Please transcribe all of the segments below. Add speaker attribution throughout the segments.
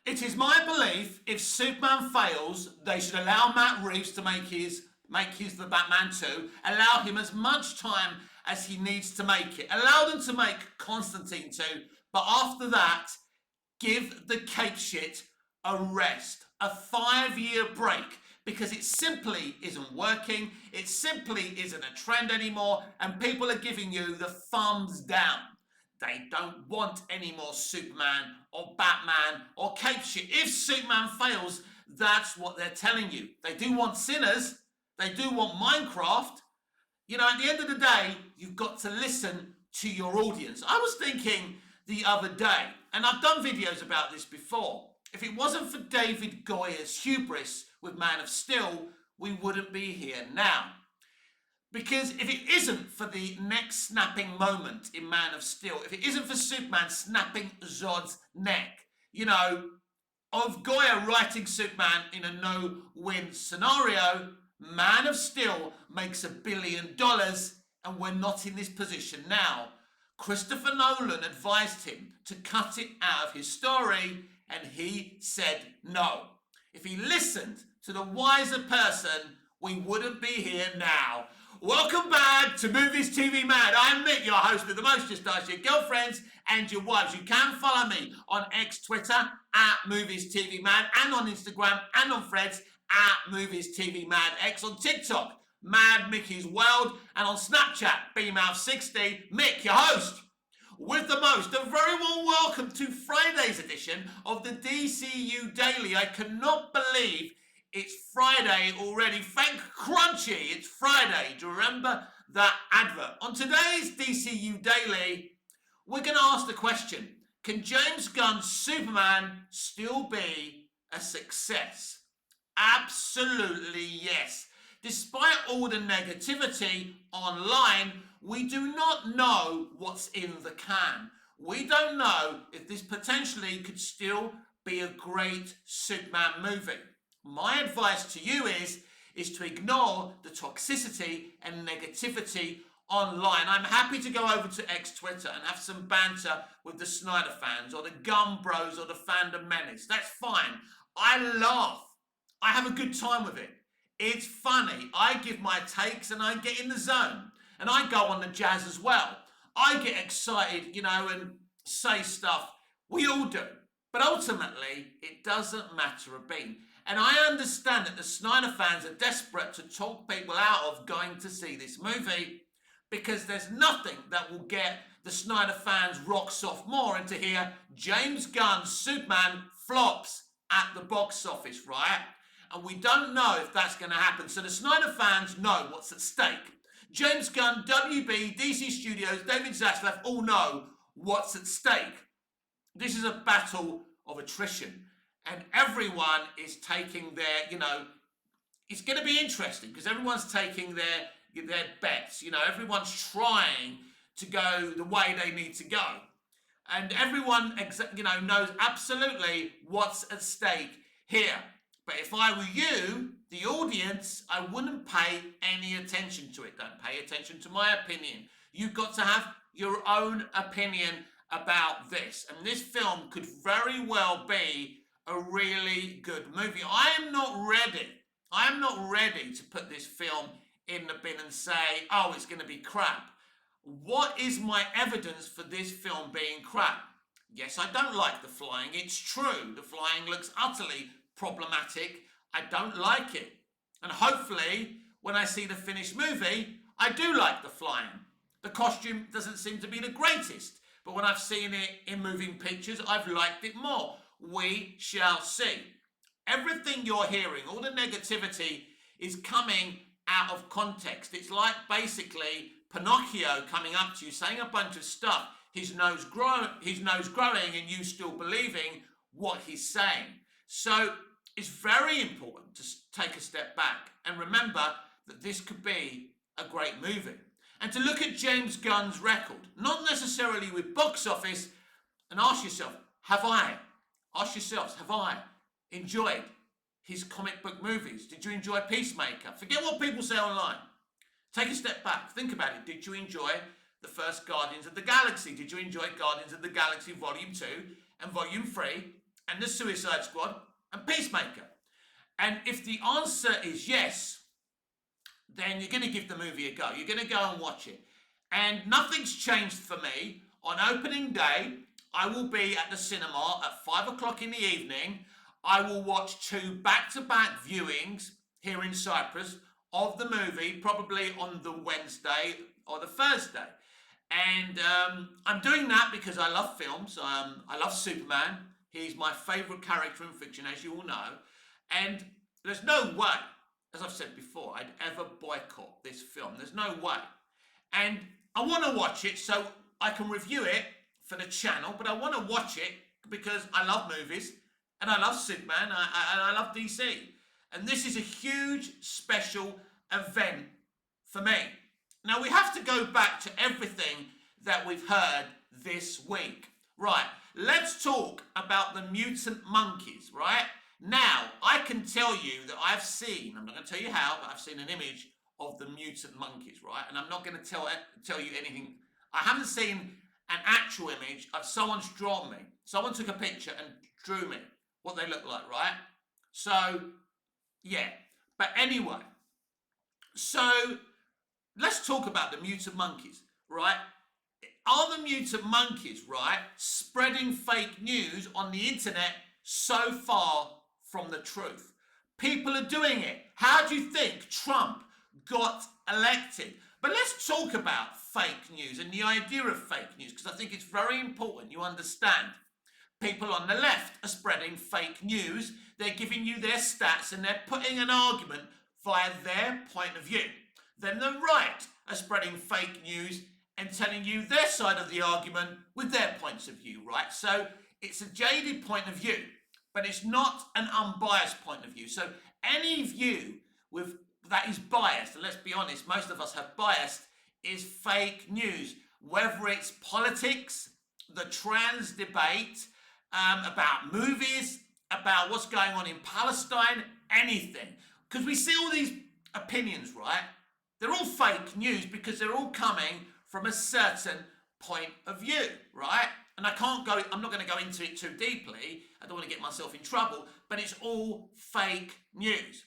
Speaker 1: It is my belief if Superman fails, they should allow Matt Reeves to make his the Batman 2, allow him as much time as he needs to make it. Allow them to make Constantine 2, but after that, give the cape shit a rest, a 5-year break, because it simply isn't working, it simply isn't a trend anymore, and people are giving you the thumbs down. They don't want any more Superman or Batman or cape shit. If Superman fails, that's what they're telling you. They do want Sinners, they do want Minecraft. At the end of the day, you've got to listen to your audience. I was thinking the other day, and I've done videos about this before, if it wasn't for David Goya's hubris with Man of Steel, we wouldn't be here now. Because if it isn't for the neck snapping moment in Man of Steel, if it isn't for Superman snapping Zod's neck, of Goya writing Superman in a no-win scenario, Man of Steel makes $1 billion and we're not in this position now. Christopher Nolan advised him to cut it out of his story and he said no. If he listened to the wiser person, we wouldn't be here now. Welcome back to Movies TV Mad. I'm Mick, your host with the most. Just ask your girlfriends and your wives. You can follow me on X, Twitter, at Movies TV Mad, and on Instagram and on Threads, at Movies TV Mad X, on TikTok, Mad Mickey's World, and on Snapchat, BMouth60, Mick, your host with the most. A very warm welcome to Friday's edition of the DCU Daily. I cannot believe it's Friday already. Thank Crunchy, it's Friday. Do you remember that advert? On today's DCU Daily, we're going to ask the question, can James Gunn's Superman still be a success? Absolutely yes. Despite all the negativity online, we do not know what's in the can. We don't know if this potentially could still be a great Superman movie. My advice to you is to ignore the toxicity and negativity online. I'm happy to go over to X Twitter and have some banter with the Snyder fans or the Gun Bros or the Fandom Menace. That's fine. I laugh. I have a good time with it. It's funny. I give my takes and I get in the zone. And I go on the jazz as well. I get excited, and say stuff. We all do. But ultimately, it doesn't matter a bean. And I understand that the Snyder fans are desperate to talk people out of going to see this movie because there's nothing that will get the Snyder fans rocks off more and to hear James Gunn's Superman flops at the box office, right? And we don't know if that's going to happen. So the Snyder fans know what's at stake. James Gunn, WB, DC Studios, David Zaslav all know what's at stake. This is a battle of attrition. And everyone is taking their, it's going to be interesting because everyone's taking their bets. Everyone's trying to go the way they need to go. And everyone, knows absolutely what's at stake here. But if I were you, the audience, I wouldn't pay any attention to it. Don't pay attention to my opinion. You've got to have your own opinion about this. And this film could very well be a really good movie. I am not ready to put this film in the bin and say, oh, it's going to be crap. What is my evidence for this film being crap? Yes, I don't like the flying. It's true. The flying looks utterly problematic. I don't like it. And hopefully, when I see the finished movie, I do like the flying. The costume doesn't seem to be the greatest, but when I've seen it in moving pictures, I've liked it more. We shall see. Everything you're hearing, all the negativity is coming out of context. It's like basically Pinocchio coming up to you saying a bunch of stuff, his nose growing and you still believing what he's saying. So it's very important to take a step back and remember that this could be a great movie. And to look at James Gunn's record, not necessarily with box office, and ask yourselves, have I enjoyed his comic book movies? Did you enjoy Peacemaker? Forget what people say online. Take a step back. Think about it. Did you enjoy the first Guardians of the Galaxy? Did you enjoy Guardians of the Galaxy Volume 2 and Volume 3 and The Suicide Squad and Peacemaker? And if the answer is yes, then you're going to give the movie a go. You're going to go and watch it. And nothing's changed for me. On opening day, I will be at the cinema at 5 o'clock in the evening. I will watch 2 back-to-back viewings here in Cyprus of the movie, probably on the Wednesday or the Thursday. And I'm doing that because I love films. I love Superman. He's my favourite character in fiction, as you all know. And there's no way, as I've said before, I'd ever boycott this film. There's no way. And I want to watch it so I can review it for the channel, but I want to watch it because I love movies and I love Superman and I love DC. And this is a huge special event for me. Now we have to go back to everything that we've heard this week. Right, let's talk about the mutant monkeys, right? Now, I can tell you that I've seen, I'm not going to tell you how, but I've seen an image of the mutant monkeys, right? And I'm not going to tell you anything. I haven't seen an actual image. Someone's drawn me. Someone took a picture and drew me what they look like, right? So, yeah. But anyway, so let's talk about the mutant monkeys, right? Are the mutant monkeys, right, spreading fake news on the internet so far from the truth? People are doing it. How do you think Trump got elected? But let's talk about fake news and the idea of fake news, because I think it's very important you understand. People on the left are spreading fake news. They're giving you their stats and they're putting an argument via their point of view. Then the right are spreading fake news and telling you their side of the argument with their points of view, right? So it's a jaded point of view, but it's not an unbiased point of view. So any view with that is biased, and let's be honest, most of us have bias, is fake news. Whether it's politics, the trans debate, about movies, about what's going on in Palestine, anything. Because we see all these opinions, right? They're all fake news because they're all coming from a certain point of view, right? And I'm not going to go into it too deeply. I don't want to get myself in trouble, but it's all fake news.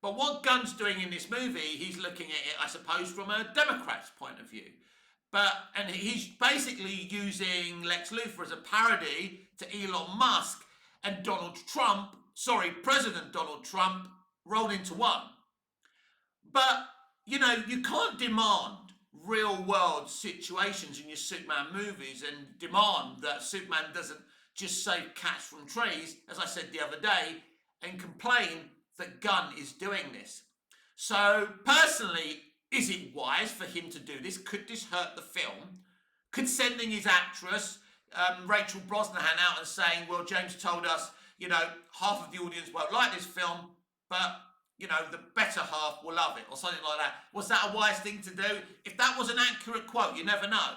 Speaker 1: But what Gunn's doing in this movie, he's looking at it, I suppose, from a Democrat's point of view. And he's basically using Lex Luthor as a parody to Elon Musk and President Donald Trump rolled into one. But, you can't demand real world situations in your Superman movies and demand that Superman doesn't just save cats from trees, as I said the other day, and complain that Gunn is doing this. So personally, is it wise for him to do this? Could this hurt the film? Could sending his actress, Rachel Brosnahan, out and saying, well, James told us, half of the audience won't like this film, but the better half will love it, or something like that. Was that a wise thing to do? If that was an accurate quote, you never know.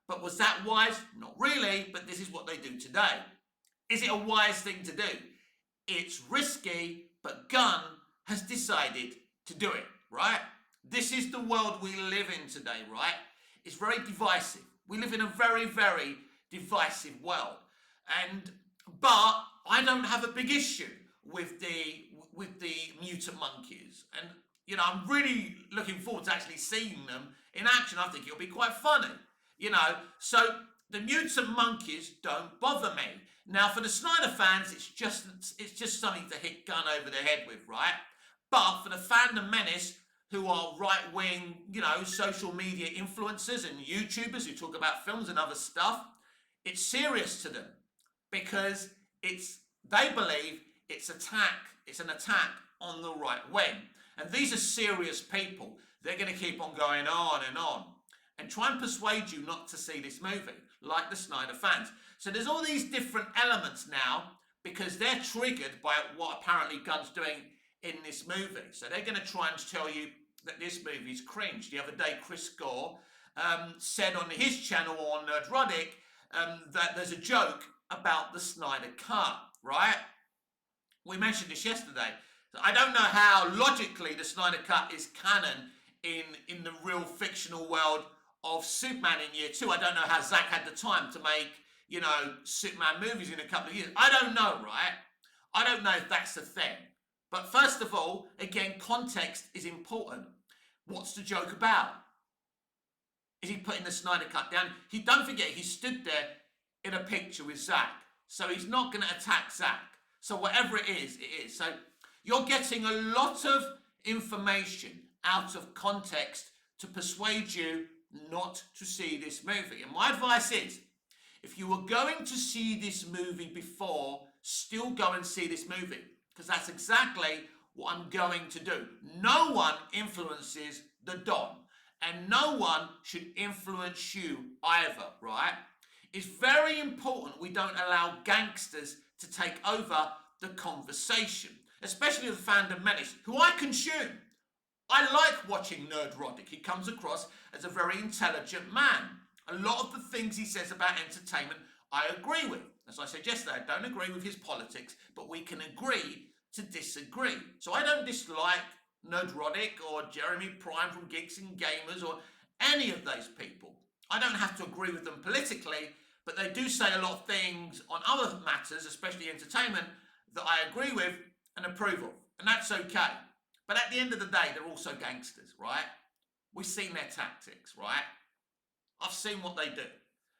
Speaker 1: But was that wise? Not really, but this is what they do today. Is it a wise thing to do? It's risky, but Gunn has decided to do it, right? This is the world we live in today, right? It's very divisive. We live in a very, very divisive world. But I don't have a big issue with the mutant monkeys. And, I'm really looking forward to actually seeing them in action. I think it'll be quite funny, So the mutant monkeys don't bother me. Now, for the Snyder fans, it's just something to hit Gunn over the head with, right? But for the fandom menace, who are right-wing, social media influencers and YouTubers who talk about films and other stuff, it's serious to them because they believe it's an attack on the right wing. And these are serious people. They're going to keep on going on and try and persuade you not to see this movie, like the Snyder fans. So there's all these different elements now because they're triggered by what apparently Gunn's doing in this movie. So they're going to try and tell you that this movie's cringe. The other day, Chris Gore said on his channel on Nerdrodic that there's a joke about the Snyder Cut, right? We mentioned this yesterday. I don't know how logically the Snyder Cut is canon in the real fictional world of Superman in year 2. I don't know how Zack had the time to make Superman movies in a couple of years. I don't know, right? I don't know if that's the thing. But first of all, again, context is important. What's the joke about? Is he putting the Snyder Cut down? Don't forget, he stood there in a picture with Zack. So he's not going to attack Zack. So whatever it is, it is. So you're getting a lot of information out of context to persuade you not to see this movie. And my advice is, if you were going to see this movie before, still go and see this movie. Because that's exactly what I'm going to do. No one influences the Don. And no one should influence you either, right? It's very important we don't allow gangsters to take over the conversation, especially the fandom menace, who I consume. I like watching Nerdrotic. He comes across as a very intelligent man. A lot of the things he says about entertainment, I agree with. As I said yesterday, I don't agree with his politics, but we can agree to disagree. So I don't dislike Nerdrotic or Jeremy Prime from Geeks and Gamers or any of those people. I don't have to agree with them politically, but they do say a lot of things on other matters, especially entertainment, that I agree with and approve of. And that's okay. But at the end of the day, they're also gangsters, right? We've seen their tactics, right? I've seen what they do.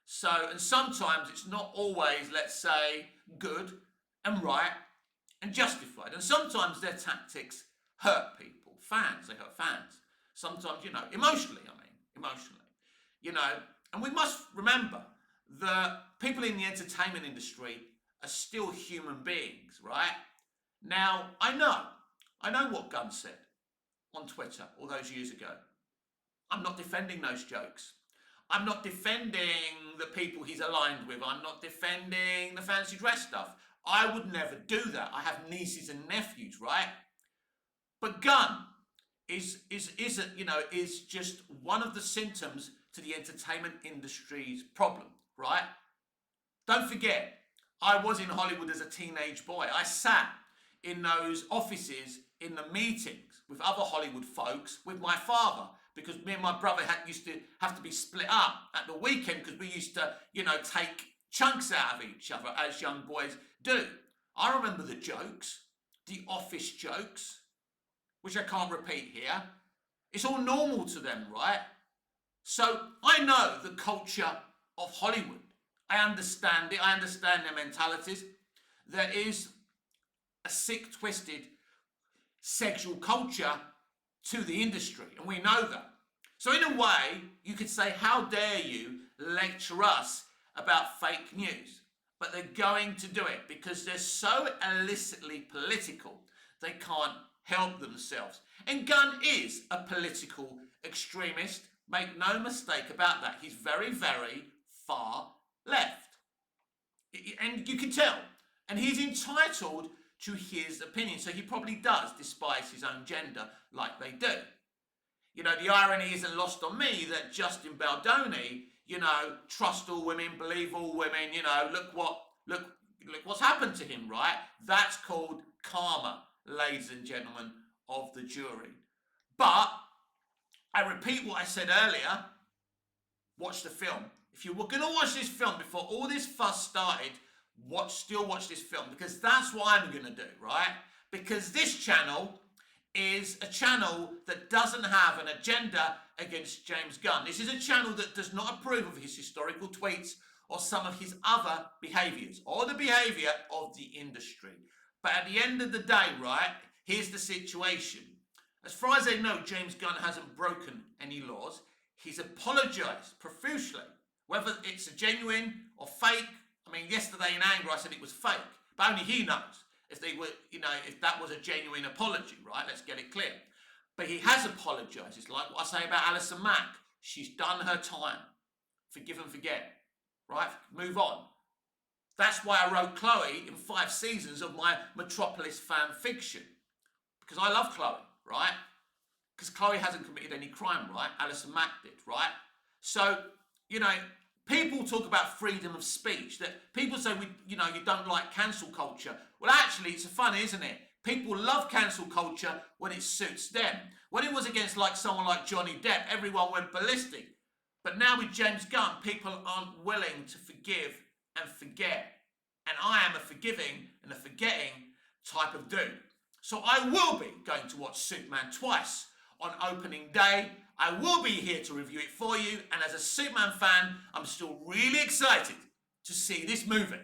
Speaker 1: So, and sometimes it's not always, let's say, good and right and justified. And sometimes their tactics hurt people, fans, they hurt fans. Sometimes, emotionally, and we must remember that people in the entertainment industry are still human beings, right? Now, I know what Gunn said on Twitter all those years ago. I'm not defending those jokes. I'm not defending the people he's aligned with. I'm not defending the fancy dress stuff. I would never do that. I have nieces and nephews, right? But Gunn is just one of the symptoms to the entertainment industry's problem, right? Don't forget, I was in Hollywood as a teenage boy. I sat in those offices in the meetings with other Hollywood folks with my father, because me and my brother used to have to be split up at the weekend because we used to, take chunks out of each other as young boys do. I remember the jokes, the office jokes, which I can't repeat here. It's all normal to them, right? So I know the culture of Hollywood. I understand it. I understand their mentalities. There is a sick, twisted sexual culture to the industry, and we know that. So in a way, you could say, how dare you lecture us about fake news? But they're going to do it because they're so illicitly political, they can't help themselves. And Gunn is a political extremist. Make no mistake about that. He's very, very far left. And you can tell. And he's entitled to his opinion. So he probably does despise his own gender like they do. The irony isn't lost on me that Justin Baldoni, trust all women, believe all women, look what's happened to him, right? That's called karma, ladies and gentlemen of the jury. But I repeat what I said earlier. Watch the film. If you were going to watch this film before all this fuss started, still watch this film, because that's what I'm going to do, right? Because this channel is a channel that doesn't have an agenda against James Gunn. This is a channel that does not approve of his historical tweets or some of his other behaviours or the behaviour of the industry. But at the end of the day, right, here's the situation. As far as I know, James Gunn hasn't broken any laws. He's apologised profusely. Whether it's a genuine or fake, yesterday in anger I said it was fake, but only he knows if they were, if that was a genuine apology, right? Let's get it clear. But he has apologised. It's like what I say about Alison Mack. She's done her time. Forgive and forget, right? Move on. That's why I wrote Chloe in 5 seasons of my Metropolis fan fiction, because I love Chloe, right? Because Chloe hasn't committed any crime, right? Alison Mack did, right? So, people talk about freedom of speech, that people say, you don't like cancel culture. Well, actually, it's funny, isn't it? People love cancel culture when it suits them. When it was against someone like Johnny Depp, everyone went ballistic. But now with James Gunn, people aren't willing to forgive and forget. And I am a forgiving and a forgetting type of dude. So I will be going to watch Superman twice on opening day. I will be here to review it for you. And as a Superman fan, I'm still really excited to see this movie.